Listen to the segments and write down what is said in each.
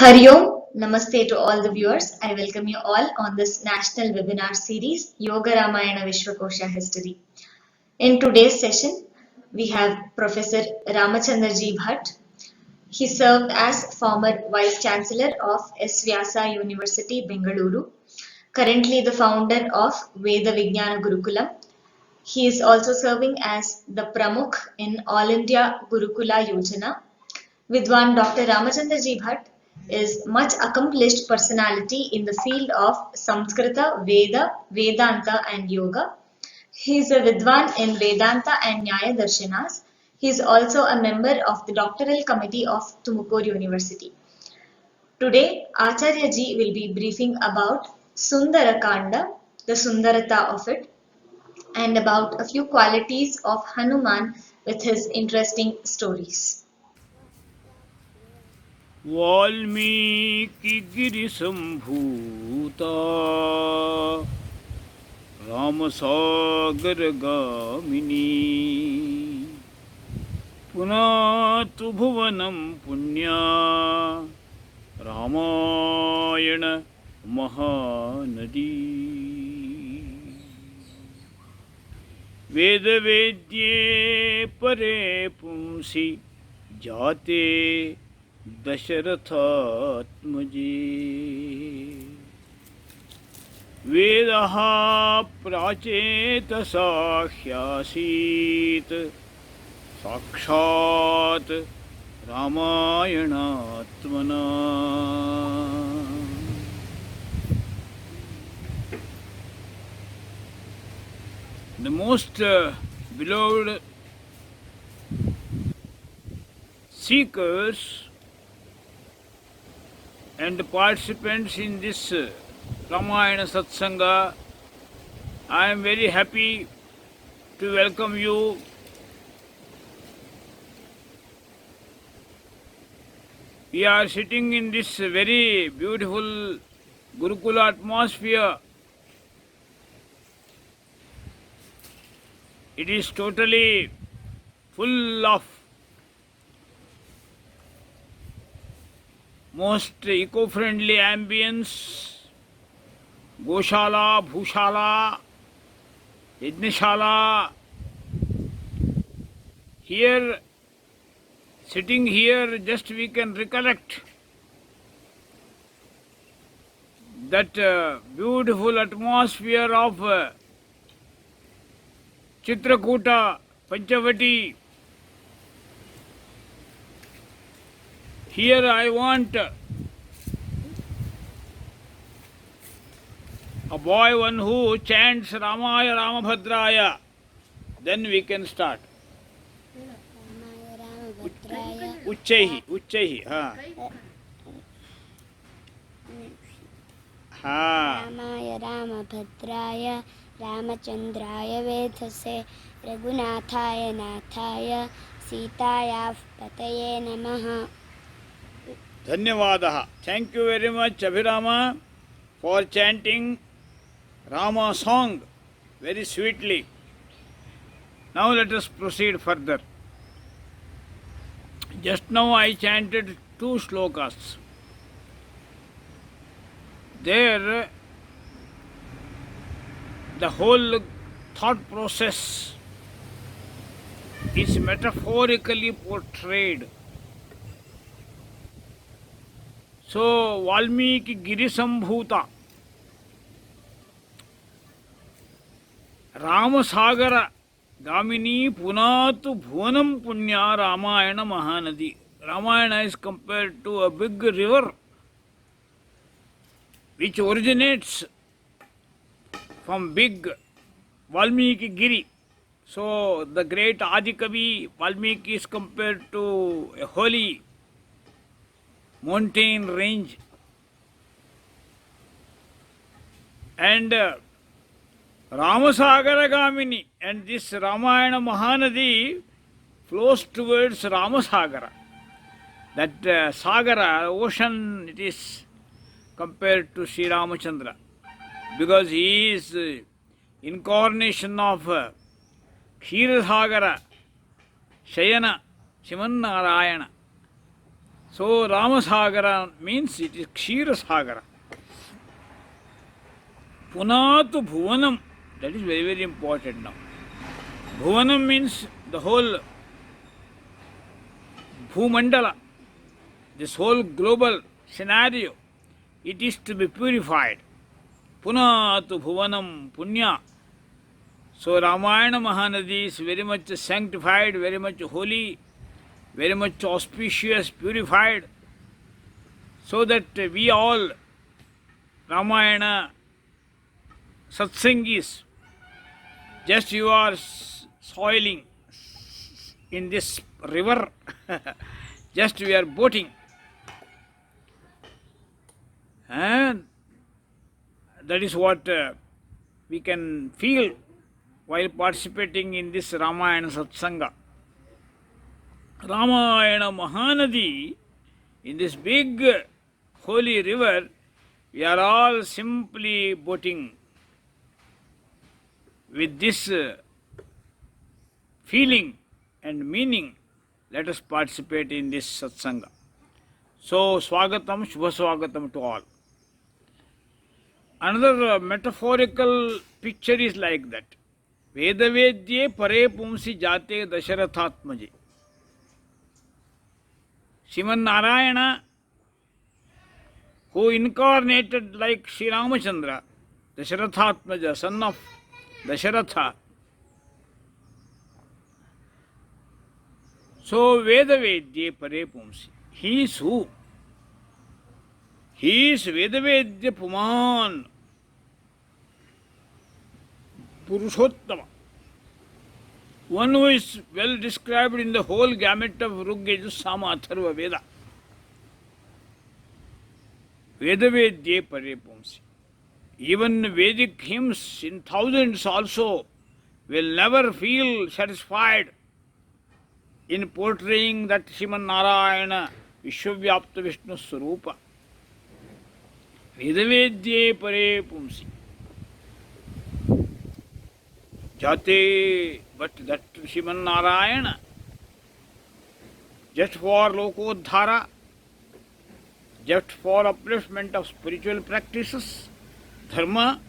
Hari Om, Namaste to all the viewers. I welcome you all on this national webinar series, Yoga Ramayana Vishwakosha History. In today's session, we have Professor Ramachandraji Bhatt. He served as former Vice Chancellor of S. Vyasa University, Bengaluru, currently the founder of Veda Vijnana Gurukulam. He is also serving as the Pramukh in All India Gurukula Yojana. Vidwan Dr. Ramachandraji Bhatt is much accomplished personality in the field of Samskrita, Veda, Vedanta and Yoga. He is a Vidwan in Vedanta and Nyaya Darshanas. He is also a member of the doctoral committee of Tumakuru University. Today, Acharya ji will be briefing about Sundara Kanda, the Sundarata of it, and about a few qualities of Hanuman with his interesting stories. Valmiki Giri संभूता Ramsagar Gamini पुनातु भुवनं पुण्या रामायण महानदी वेदवेद्ये परे पुंसि जाते दशरथात्मजे वेदः प्राचेतसा ह्यासीत् साक्षात् रामायणात्मना The most beloved seekers and participants in this Ramayana Satsanga, I am very happy to welcome you. We are sitting in this very beautiful Gurukula atmosphere. It is totally full of most eco-friendly ambience, Goshala, Bhushala, Yajnashala. Here, sitting here, just we can recollect that beautiful atmosphere of Chitrakuta, Panchavati. Here I want a boy one who chants Ramaya Ramabhadraya. Then we can start. Uchchaihi, Uchchaihi. रामाय रामभद्राय रामचन्द्राय वेधसे रघुनाथाय नाथाय सीतायाः पतये नमः. Dhanyavadaha. Thank you very much, Abhirama, for chanting Rama song very sweetly. Now let us proceed further. Just now I chanted 2 shlokas. There, the whole thought process is metaphorically portrayed. So, Valmiki Giri Sambhuta, Ramasagara Gamini Punatu Bhuvanam Punya Ramayana Mahanadi. Ramayana is compared to a big river which originates from big Valmiki Giri. So, the great Adikavi Valmiki is compared to a holy mountain range, and Ramasagara Gamini, and this Ramayana Mahanadi flows towards Ramasagara. That Sagara, ocean, it is compared to Sri Ramachandra, because he is incarnation of Kshiradhagara, Shayana, Shivan Narayana. So Ramasagara means it is Kshira Sagara. Punatu Bhuvanam, that is very, very important now. Bhuvanam means the whole Bhumandala, this whole global scenario, it is to be purified. Punatu Bhuvanam Punya. So Ramayana Mahanadi is very much sanctified, very much holy, very much auspicious, purified, so that we all, Ramayana Satsangis, just you are soiling in this river, just we are boating. And that is what we can feel while participating in this Ramayana Satsanga. Ramayana Mahanadi, in this big holy river, we are all simply boating with this feeling and meaning. Let us participate in this satsanga. So, Swagatam, Shubha Swagatam to all. Another metaphorical picture is like that. Vedavedye pare pumsi jate dasharathatmaje. Sriman Narayana, who incarnated like Sri Ramachandra, Dasharathatmaja, son of Dasharatha. So, Vedavedye pare pumsi. He is who? He is Vedavedya Puman, Purushottama. One who is well described in the whole gamut of Rigveda, Sama, Atharva, Veda. Vedavedye pare pumsi. Even Vedic hymns in thousands also will never feel satisfied in portraying that Sriman Narayana Vishwavyapta Vishnu Swarupa. Vedavedye pare pumsi. Jate, but that Sriman Narayana, just for Lokodhara, just for upliftment of spiritual practices, dharma,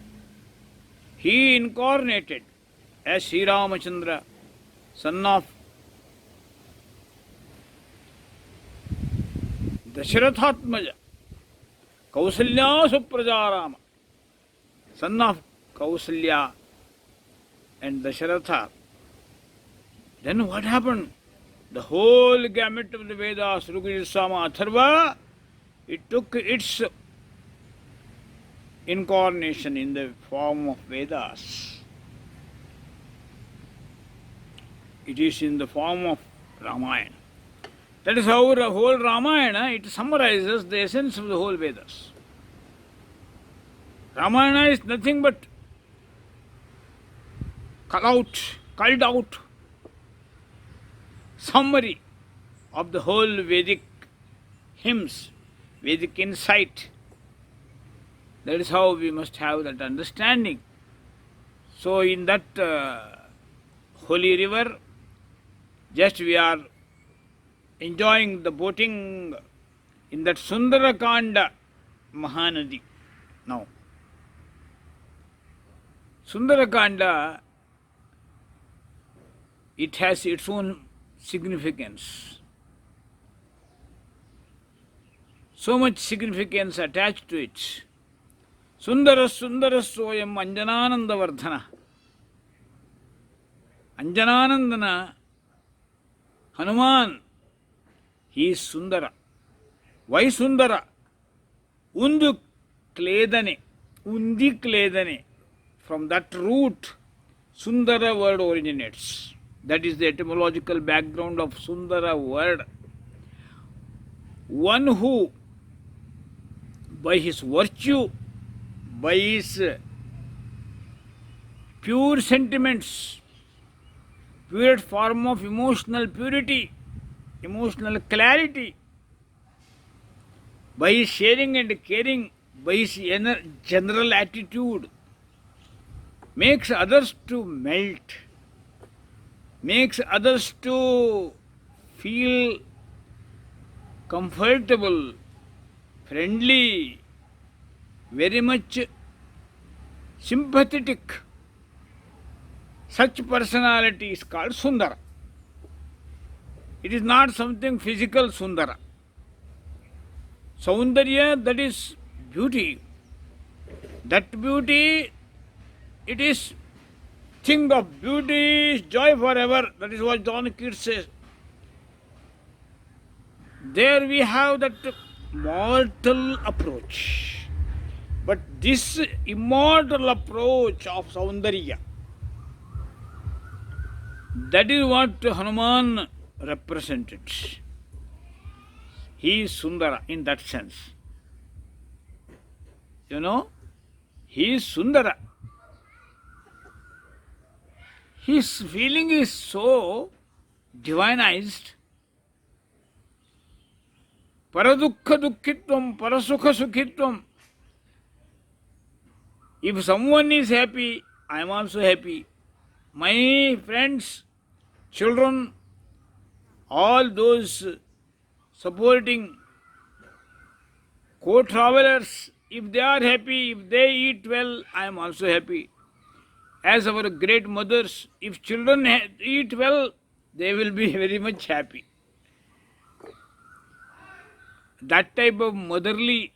he incarnated as Sri Ramachandra, son of Dasharathatmaja, Kausalya Suprajarama, son of Kausalya and Dasharatha. Then what happened? The whole gamut of the Vedas, Rigveda, Sama, Atharva, it took its incarnation in the form of Vedas. It is in the form of Ramayana. That is how the whole Ramayana, it summarizes the essence of the whole Vedas. Ramayana is nothing but culled out summary of the whole Vedic hymns, Vedic insight. That is how we must have that understanding. So in that holy river, just we are enjoying the boating in that Sundarakanda Mahanadi. Now, Sundarakanda, it has its own significance. So much significance attached to it. Sundara Sundara Soyam Anjanananda Vardhana. Anjananandana, Hanuman, he is Sundara. Why Sundara? Undu Kledane, Undi Kledane. From that root, Sundara word originates. That is the etymological background of Sundara word. One who, by his virtue, by his pure sentiments, pure form of emotional purity, emotional clarity, by his sharing and caring, by his general attitude, makes others to melt, makes others to feel comfortable, friendly, very much sympathetic. Such personality is called Sundara. It is not something physical Sundara. Saundarya, that is beauty. That beauty, it is thing of beauty, is joy forever. That is what John Keats says. There we have that mortal approach. But this immortal approach of Saundarya, that is what Hanuman represented. He is Sundara in that sense. You know, he is Sundara. His feeling is so divinized. Paradukha dukkitvam, parasukha sukhitvam. If someone is happy, I am also happy. My friends, children, all those supporting co-travelers, if they are happy, if they eat well, I am also happy. As our great mothers, if children eat well, they will be very much happy. That type of motherly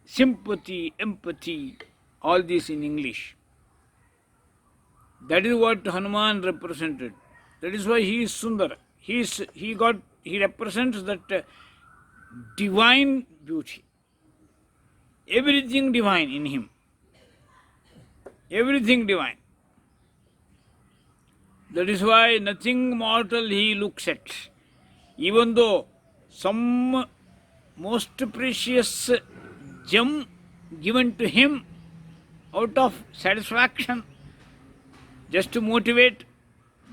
sympathy, empathy, all this in English. That is what Hanuman represented. That is why he is Sundara. He represents that divine beauty. Everything divine in him. Everything divine. That is why nothing mortal he looks at. Even though some most precious gem given to him out of satisfaction, just to motivate,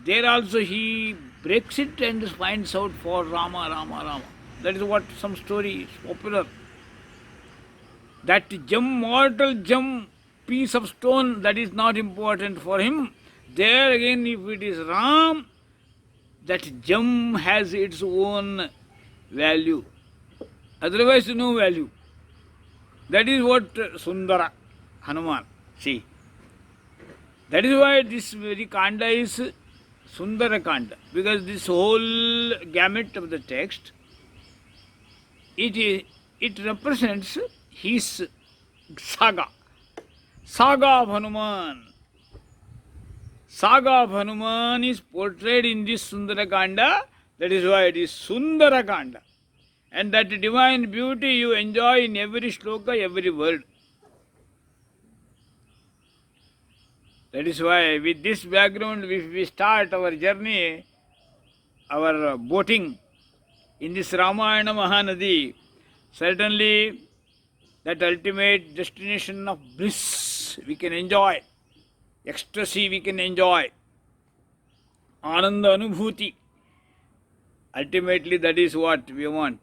there also he breaks it and finds out for Rama, Rama, Rama. That is what some story is popular. That gem, mortal gem, piece of stone, that is not important for him. There again, if it is Ram, that gem has its own value. Otherwise, no value. That is what Sundara, Hanuman. See. That is why this very Kanda is Sundara Kanda. Because this whole gamut of the text, it represents his saga. Saga of Hanuman. Saga of Hanuman is portrayed in this Sundara Kanda. That is why it is Sundara Kanda. And that divine beauty you enjoy in every shloka, every word. That is why with this background, if we start our journey, our boating in this Ramayana Mahanadi, certainly that ultimate destination of bliss we can enjoy, ecstasy we can enjoy, Ananda Anubhuti. Ultimately that is what we want.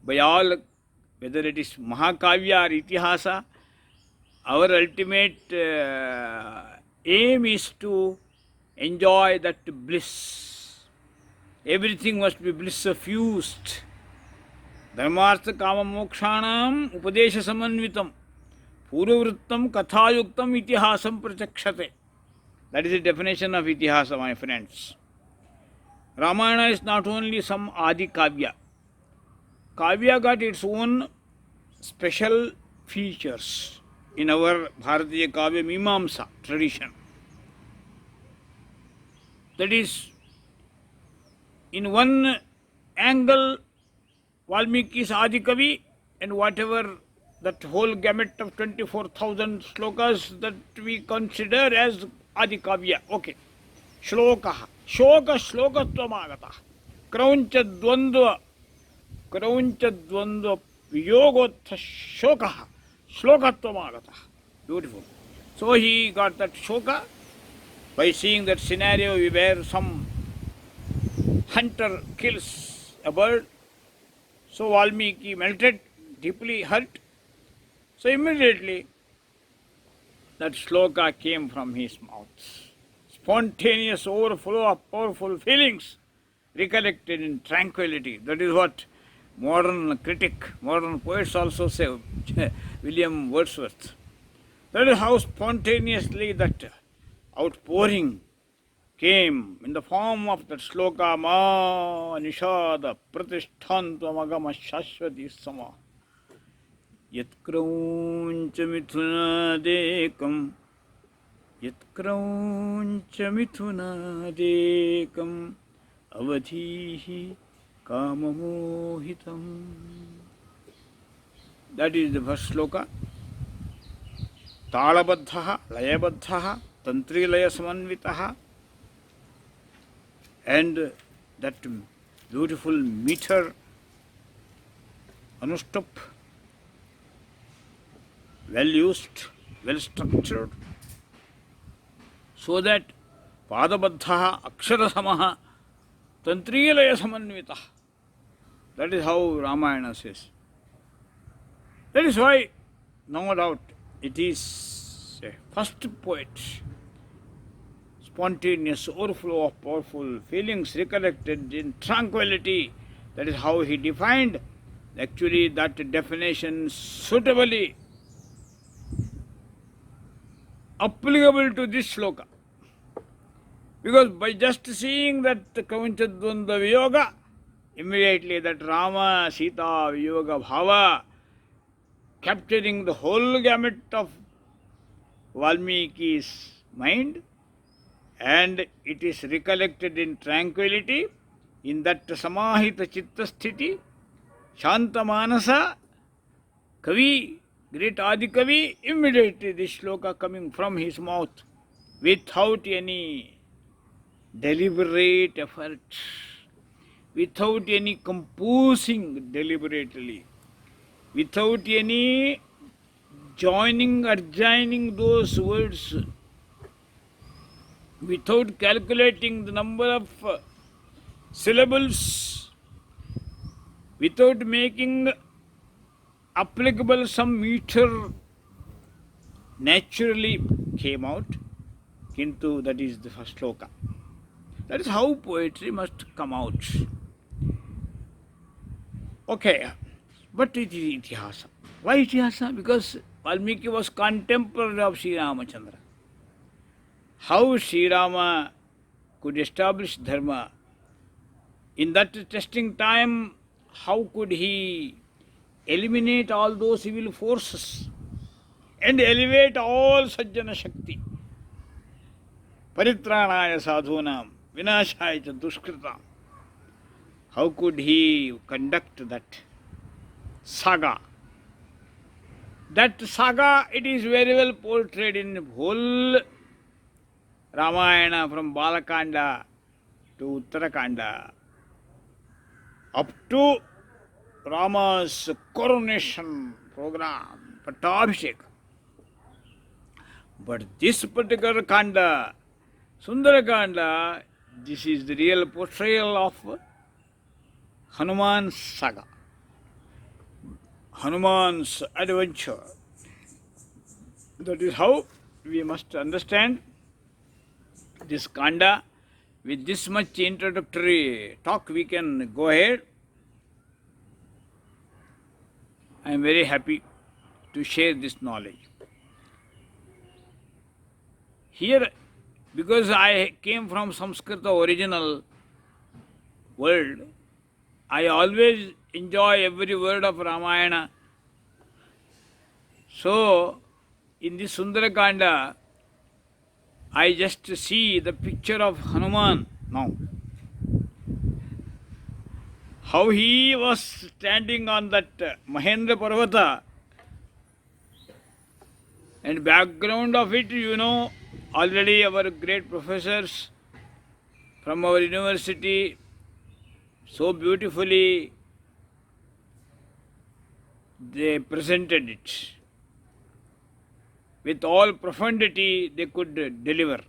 By all, whether it is Mahakavya or Itihasa, our ultimate aim is to enjoy that bliss. Everything must be bliss suffused. Dharmartha kama mokshanam upadesha samanvitam purvavrittam kathayuktam itihasam prachakshate. That is the definition of itihasa, my friends. Ramayana is not only some Adi Kavya. Kavya got its own special features in our Bharatiya Kavya Mimamsa tradition. That is, in one angle, Valmiki is Adi Kavi, and whatever that whole gamut of 24,000 slokas that we consider as Adi Kavya. Okay. Shlokaha. Shoka shlokatvam Krauncha dvandva viyogotha shokaha. Slokatvam. Beautiful. So he got that shoka. By seeing that scenario, where some hunter kills a bird, so Valmiki melted, deeply hurt. So immediately that shloka came from his mouth. Spontaneous overflow of powerful feelings. recollected in tranquility. That is what modern poets also say, William Wordsworth. That is how spontaneously that outpouring came in the form of that sloka ma nishada pratishthantvam shashwati sama yatkrauncha mithunadekam avadhihi kamamohitam. That is the first sloka. Talabadhaha, layabadhaha, tantrilaya samanvitaha, and that beautiful meter, anustup, well used, well structured, so that padabadhaha, aksharasamaha, tantrilaya samanvitaha. That is how Ramayana says. That is why, no doubt, it is a first poet, spontaneous overflow of powerful feelings recollected in tranquility. That is how he defined actually that definition suitably applicable to this sloka. Because by just seeing that Kavanchadvanda Viyoga, immediately that Rama Sita Viyoga Bhava, capturing the whole gamut of Valmiki's mind, and it is recollected in tranquility, in that samahita chitta sthiti, shanta manasa, Kavi, great Adi Kavi, immediately this shloka coming from his mouth without any deliberate effort, without any composing deliberately, without any joining or joining those words, without calculating the number of syllables, without making applicable some meter, naturally came out. Kintu, that is the first sloka. That is how poetry must come out. Okay, but it is Itihasa. Why Itihasa? Because Valmiki was contemporary of Sri Ramachandra. How Sri Rama could establish dharma, in that testing time, how could he eliminate all those evil forces and elevate all Sajjana Shakti? Paritranaya sadhunam, vinashaya cha dushkritam. How could he conduct that saga? That saga, it is very well portrayed in whole Ramayana, from Balakanda to Uttarakanda, up to Rama's coronation program, Pattabhishek. But this particular Kanda, Sundarakanda, this is the real portrayal of Hanuman's saga, Hanuman's adventure. That is how we must understand this Kanda. With this much introductory talk, we can go ahead. I am very happy to share this knowledge. Here, because I came from Samskrita original world, I always enjoy every word of Ramayana. So, in this Sundarakanda, I just see the picture of Hanuman now. How he was standing on that Mahendra Parvata, and background of it, already our great professors from our university so beautifully they presented it. With all profundity they could deliver.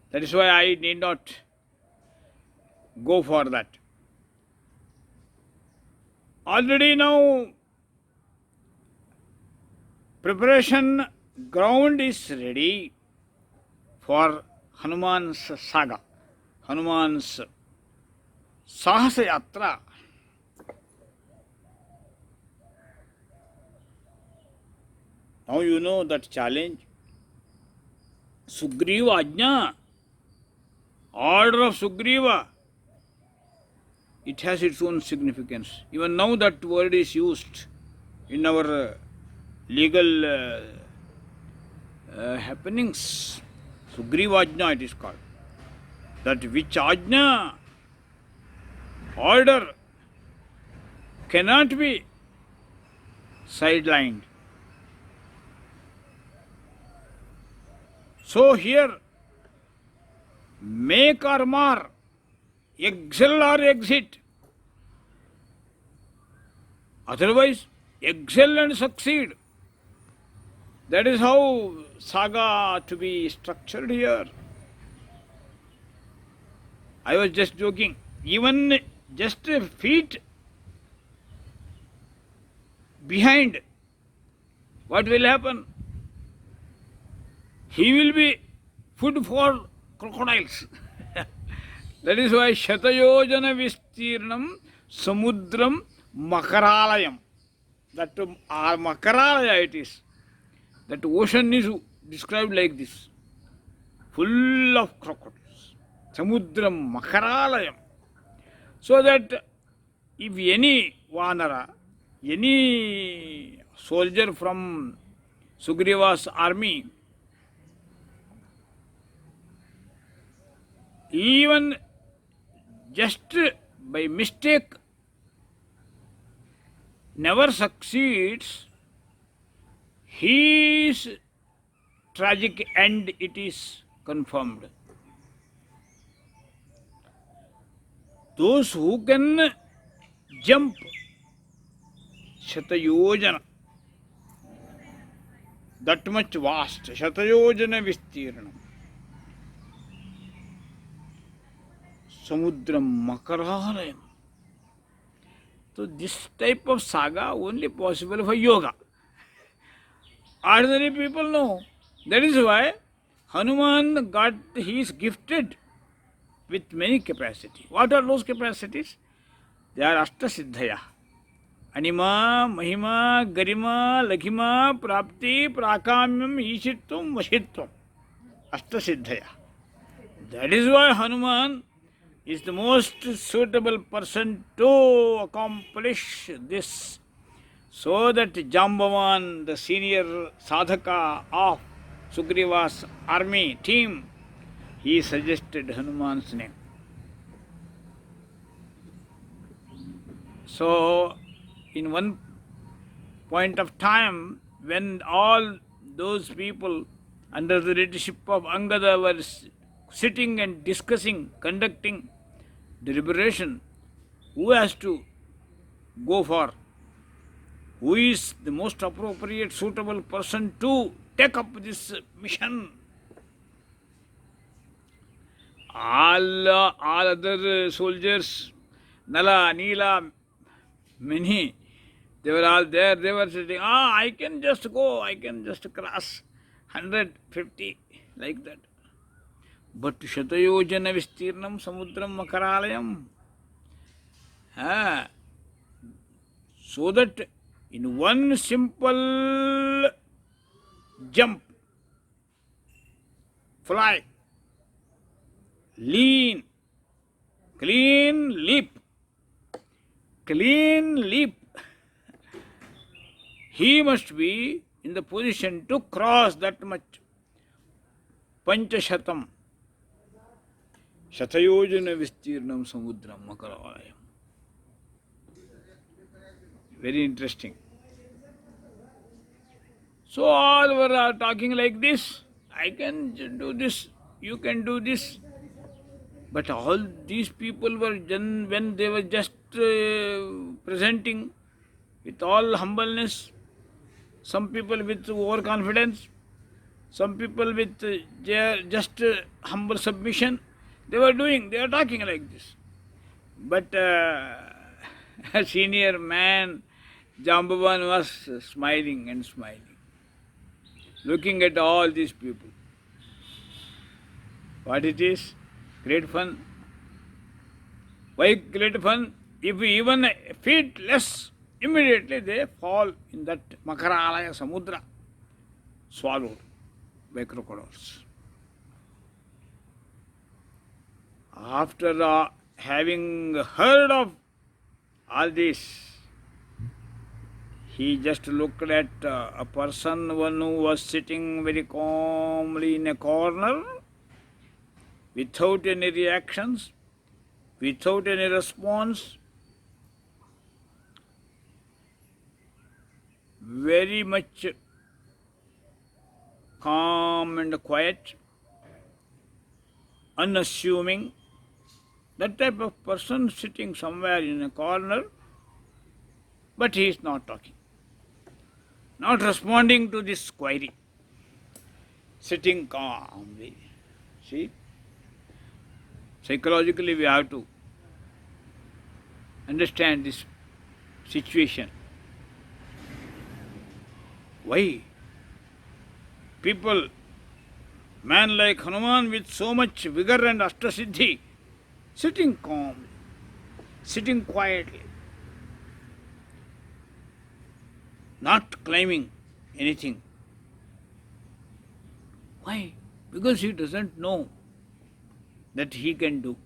That is why I need not go for that. Already now preparation ground is ready for Hanuman's saga, Hanuman's Sahasa Yatra. Now you know that challenge. Sugriva Ajna, order of Sugriva, it has its own significance. Even now that word is used in our legal happenings. Sugriva Ajna it is called. That which Ajna, order, cannot be sidelined. So here, make or mar, excel or exit. Otherwise, excel and succeed. That is how saga to be structured here. I was just joking. Even just a feet behind, what will happen? He will be food for crocodiles. That is why Shatayojana Vistirnam Samudram Makaralayam. That Makaralaya it is. That ocean is described like this, full of crocodiles. Samudram Makaralayam. So that if any Vanara, any soldier from Sugriva's army, even just by mistake never succeeds, his tragic end it is confirmed. Those who can jump Shatayojana, that much vast, Shatayojana Vistirnam, Samudram Makaralayam. So this type of saga only possible for yoga. Ordinary people know. That is why Hanuman he is gifted with many capacities. What are those capacities? They are Ashtasiddhaya. Anima, Mahima, Garima, Lakhima, Prapti, Prakamyam, Ishitvam, Vashitvam. Ashtasiddhaya. That is why Hanuman is the most suitable person to accomplish this. So that Jambavan, the senior sadhaka of Sugriva's army team, he suggested Hanuman's name. So, in one point of time, when all those people under the leadership of Angada were sitting and discussing, conducting deliberation, who has to go for, who is the most appropriate, suitable person to take up this mission. All other soldiers, Nala, Neela, many, they were all there, they were sitting, I can just go, I can just cross 150, like that. But Shatayojana Vistirnam Samudram Makaralayam. So that in one simple jump, fly, lean, clean leap, he must be in the position to cross that much. Panchashatam. Shatayojana Vistirnam Samudram Makaralayam. Very interesting. So all were talking like this. I can do this, you can do this. But all these people were, when they were just presenting with all humbleness, some people with overconfidence, some people with just humble submission, they were talking like this. But a senior man, Jambavan, was smiling and smiling, looking at all these people. What it is? Great fun. Vaikletifan, if even a feet less, immediately they fall in that Makaralaya Samudra, swallowed by crocodiles. After having heard of all this, he just looked at a person, one who was sitting very calmly in a corner, without any reactions, without any response, very much calm and quiet, unassuming. That type of person sitting somewhere in a corner, but he is not talking, not responding to this query, sitting calmly. See, psychologically we have to understand this situation. Why? People, man like Hanuman with so much vigor and Ashtasiddhi, sitting calmly, sitting quietly, not claiming anything. Why? Because he doesn't know that he can do.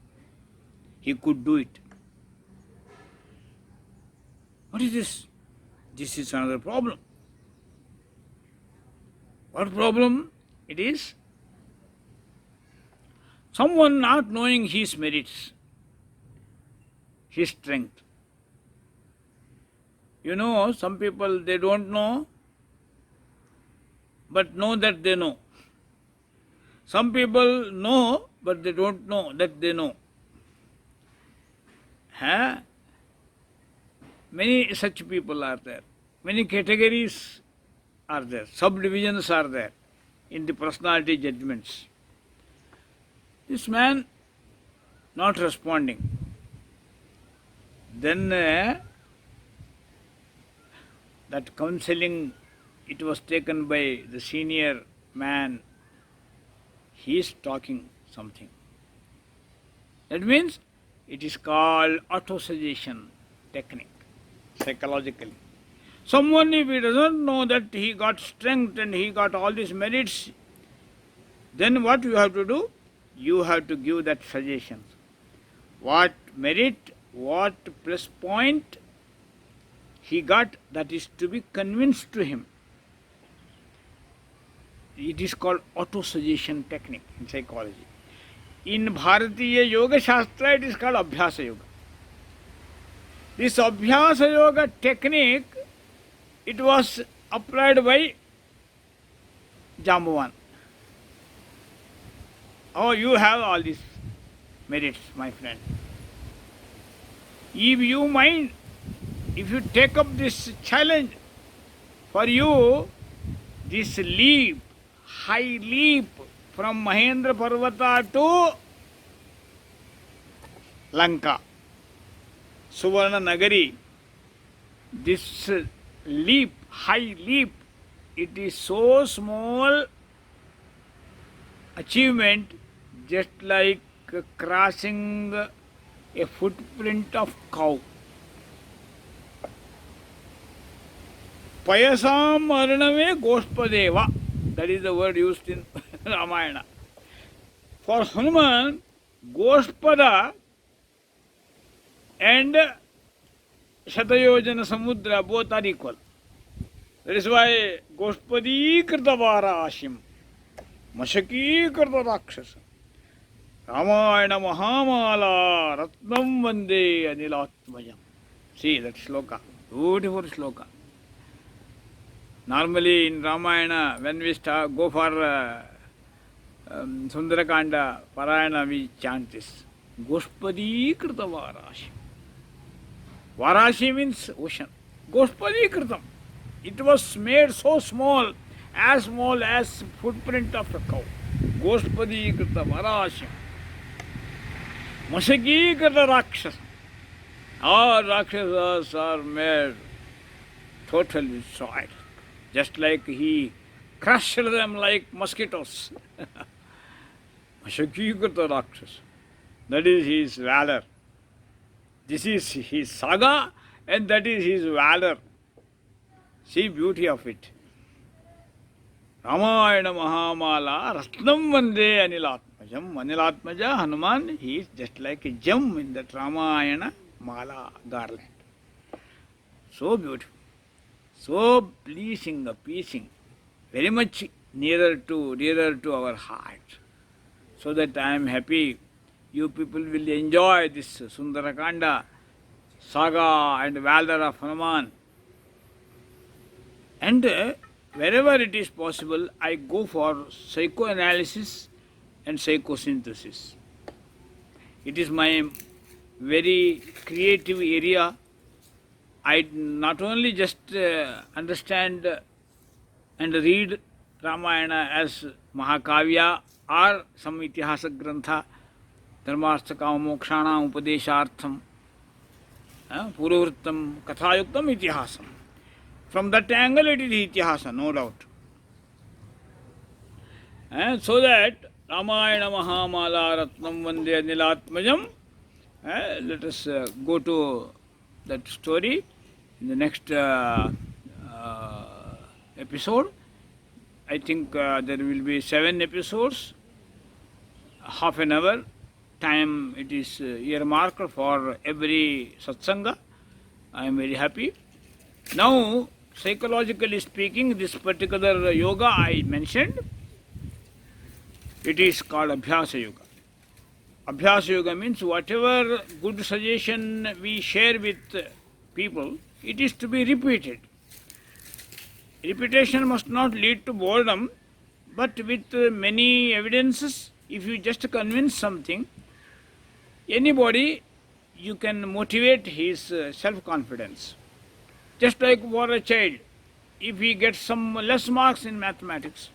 He could do it. What is this? This is another problem. What problem it is? Someone not knowing his merits, his strength. You know, some people, they don't know, but know that they know. Some people know, but they don't know that they know. Many such people are there. Many categories are there. Subdivisions are there in the personality judgments. This man not responding. Then that counseling, it was taken by the senior man. He is talking something. That means it is called autosuggestion technique, psychologically. Someone, if he doesn't know that he got strength and he got all these merits, then what you have to do? You have to give that suggestion. What merit, what plus point he got, that is to be convinced to him. It is called autosuggestion technique in psychology. In Bharatiya Yoga Shastra, it is called Abhyasa Yoga. This Abhyasa Yoga technique, it was applied by Jambavan. Oh, you have all these merits, my friend. If you mind, if you take up this challenge, for you, this leap, high leap from Mahendra Parvata to Lanka, Suvarna Nagari, this leap, high leap, it is so small achievement, just like crossing a footprint of cow. Payasam Arnave Goshpadeva, that is the word used in Ramayana. For Hanuman, Goshpada and Shatayojana Samudra both are equal. That is why Goshpadi Krita Ashim, Mashaki Krita Rakshasa, Ramayana Mahamala Ratnam Vande Anilatmayam. See that sloka, beautiful sloka. Normally in Ramayana, when we go for Sundarakanda, Parayana, we chant this. Goshpadi Krita Varashi. Varashi means ocean. Goshpadi Kritam. It was made so small as footprint of a cow. Goshpadi Krita Varashi. Masaki Krita Rakshasa. All Rakshasas are made totally soiled. Just like he crushed them like mosquitoes. Masaki Krita Rakshasa. That is his valor. This is his saga and that is his valor. See beauty of it. Ramayana Mahamala Ratnam Vande Anilatmajam. Anilatmaja Hanuman, he is just like a gem in that Ramayana Mala garland. So beautiful, so pleasing, appeasing, very much nearer to our heart. So that I am happy you people will enjoy this Sundarakanda saga and valor of Hanuman. And wherever it is possible, I go for psychoanalysis and psychosynthesis. It is my very creative area. I not only just understand and read Ramayana as Mahakavya or some Itihasa Grantha, Dharmartha Kama Mokshana Upadeshartham, Puruvrittam Kathayuktam Itihasam. From that angle it is Itihasa, no doubt. So that Ramayana Mahamala Ratnam Vande Nilatmajam, let us go to that story in the next episode. I think there will be 7 episodes, half an hour time it is earmarked for every satsanga. I am very happy. Now, psychologically speaking, this particular yoga I mentioned, it is called Abhyasa Yoga. Abhyasa Yoga means whatever good suggestion we share with people, it is to be repeated. Repetition must not lead to boredom, but with many evidences, if you just convince something, anybody, you can motivate his self-confidence. Just like for a child, if he gets some less marks in mathematics,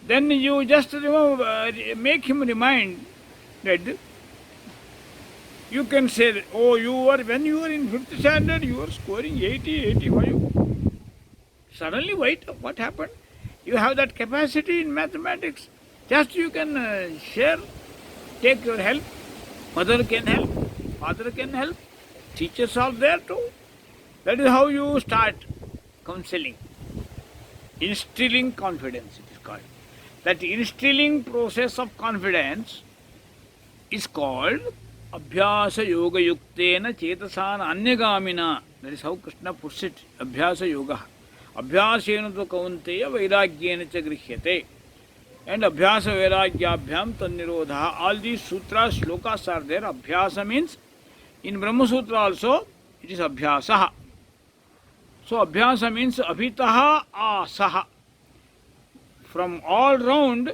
then you just make him remind that you can say, oh, when you were in 5th standard, you were scoring 80, 85. Suddenly, wait, what happened? You have that capacity in mathematics. Just you can share, take your help. Mother can help, father can help, teachers are there too. That is how you start counseling. Instilling confidence, it is called. That instilling process of confidence is called Abhyasa Yoga Yuktena Chetasana Anyagamina. That is how Krishna puts it. Abhyasa Yoga. Abhyasena tu kaunteya vairagyena cha grihyate. And Abhyasa Vairagyabhyam Tannirodha. All these sutras, shlokas are there. Abhyasa means, in Brahma Sutra also, it is Abhyasa. So Abhyasa means Abhitaha Asaha. From all round,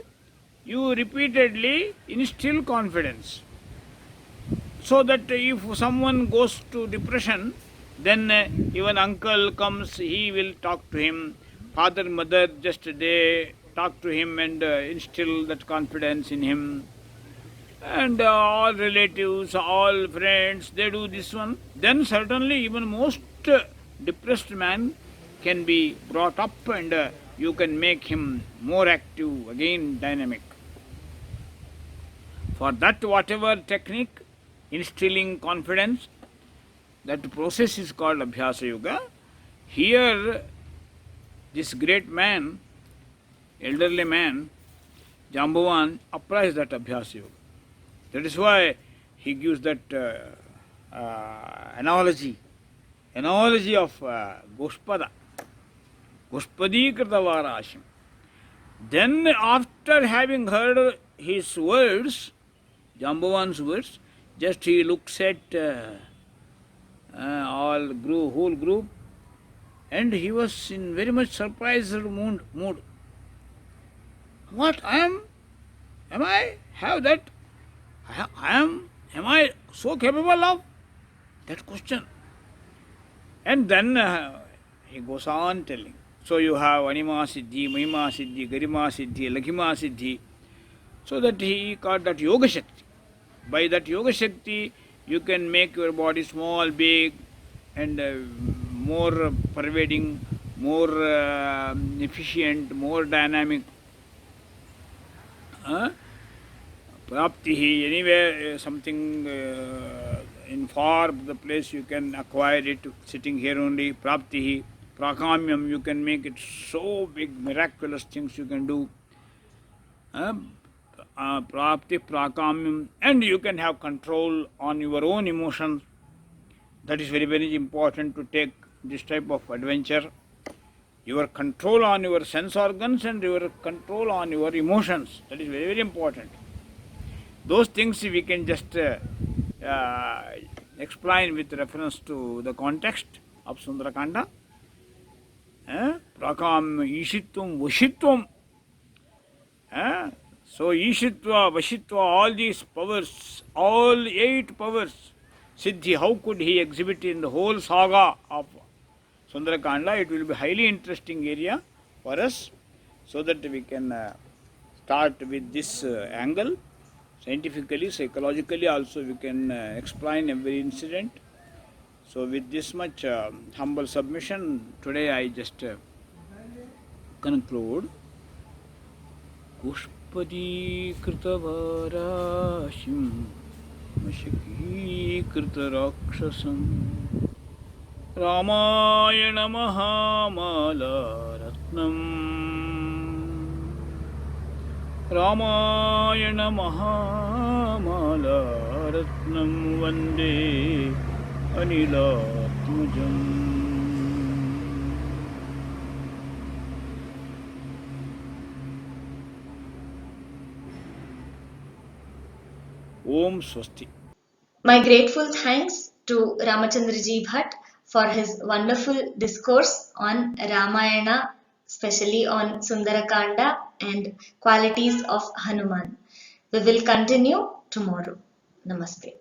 you repeatedly instill confidence. So that if someone goes to depression, then even uncle comes, he will talk to him. Father, mother, just they talk to him and instill that confidence in him. And all relatives, all friends, they do this one. Then certainly even most depressed man can be brought up and you can make him more active, again dynamic. For that, whatever technique, instilling confidence, that process is called Abhyasa Yoga. Here, this great man, elderly man, Jambavan, applies that Abhyasa Yoga. That is why he gives that analogy of Gospada, Gospadikritavarashim. Then after having heard his words, Jambavan's words, just he looks at whole group, and he was in very much surprised mood. What am I have that? Am I so capable of that question? And then he goes on telling. So you have Anima Siddhi, Mahima Siddhi, Garima Siddhi, Lakhima Siddhi. So that he called that Yoga Shakti. By that Yoga Shakti, you can make your body small, big, and more pervading, more efficient, more dynamic. Praptihi, anywhere something in far the place you can acquire it sitting here only. Praptihi, prakamyam, you can make it so big, miraculous things you can do. Prapti, prakamyam, and you can have control on your own emotions. That is very, very important to take this type of adventure. Your control on your sense organs and your control on your emotions. That is very, very important. Those things we can just explain with reference to the context of Sundarakanda. Prakam, Ishitvam, Vashitvam. So Ishitva, Vashitva, all these powers, all 8 powers, Siddhi, how could he exhibit in the whole saga of Sundarakanda? It will be highly interesting area for us, so that we can start with this angle. Scientifically, psychologically also we can explain every incident. So with this much humble submission, today I just conclude. Pushpadikritavaarashim Mashakikritaraksasam Ramayana Mahamala Ratnam Ramayana Mahamala Ratnam Vande Anilatmajam. Om Swasti. My grateful thanks to Ramachandraji Bhatt for his wonderful discourse on Ramayana, especially on Sundarakanda and qualities of Hanuman. We will continue tomorrow. Namaste.